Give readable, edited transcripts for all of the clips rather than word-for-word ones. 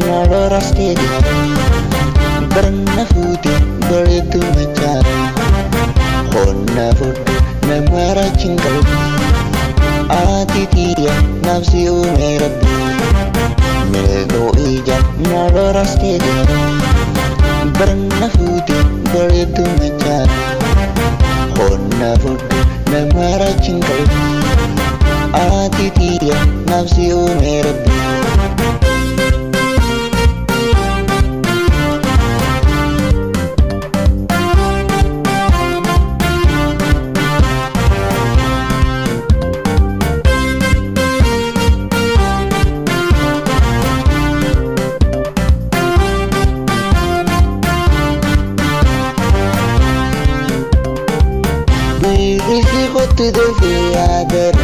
nalarastedi barna futi baletu macar honna fuddu namara cingkal atitiya nafsi umay rabbi milgo ija nalarastedi barna futi baletu macar honna fuddu namara cingkal atitiya nafsi umay rabbi Isi kotu devi adar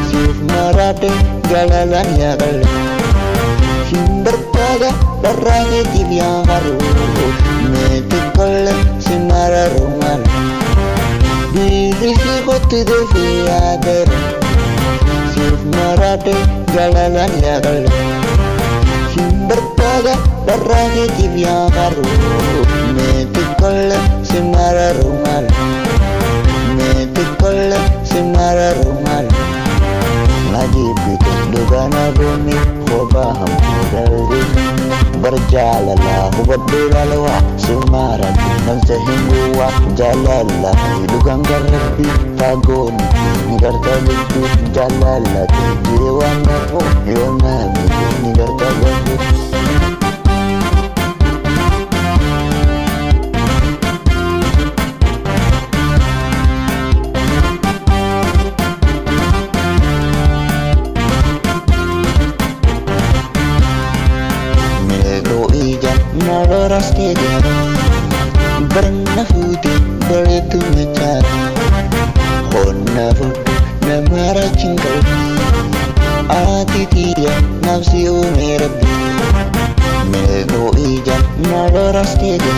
Sif marade jalalan ya kal Simber pada darahnya tibiang haru Metikol simara rumal Isi kotu devi adar Sif marade jalalan ya kal Simber pada darahnya tibiang haru Metikol simara rumal Metikol simara rumal Lagi bikin dugana bumi Khobaham daldi Berjalalah hubat bilalawa Simara dan sehingguwa Jalalah hidugang karabi Tagon Nigarta lupu Jalalah Jiwana ko Yonami Nigarta lupu nalarastedi barna futi baletu macar honna fuddu namara cingkal atitiya nafsi umay rabbi milgo ija nalarastedi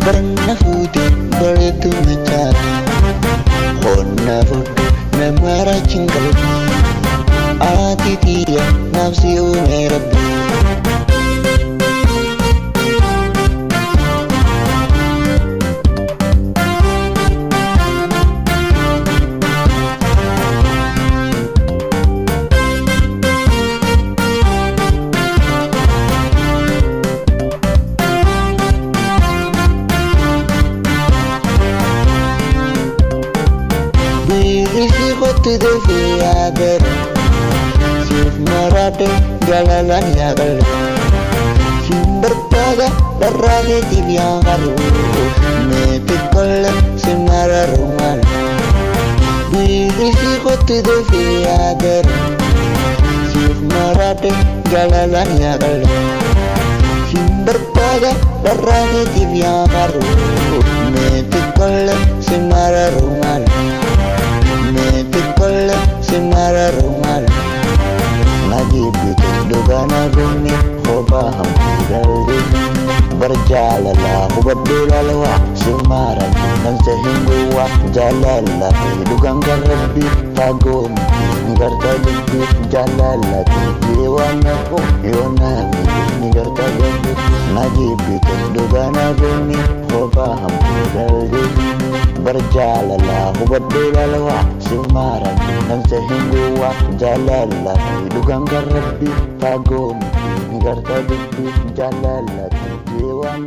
barna futi baletu macar honna fuddu namara cingkal atitiya nafsi umay rabbi Isi kotu devi adar Sif marade jalalan ya kal Simber pada darahnya tibiang haru Metikol simara rumal Isi kotu devi adar Sif marade jalalan ya kal Simber pada darahnya tibiang haru Metikol simara rumal Metikol simara rumal Lagi bikin dugana bumi Khobaham daldi Berjalalah hubat bilalawa Simara dan sehingguwa Jalalah hidugang karabi Tagon Nigarta lupu Jalalah Jiwana ko Yonami Nigarta lupu Lagi bikin dugana bumi Khobaham daldi Berjalalah hubat bilalawa Simara dan sehingguwa Jalalah hidugang karabi Tagon Nigarta lupu Jalalah Jiwana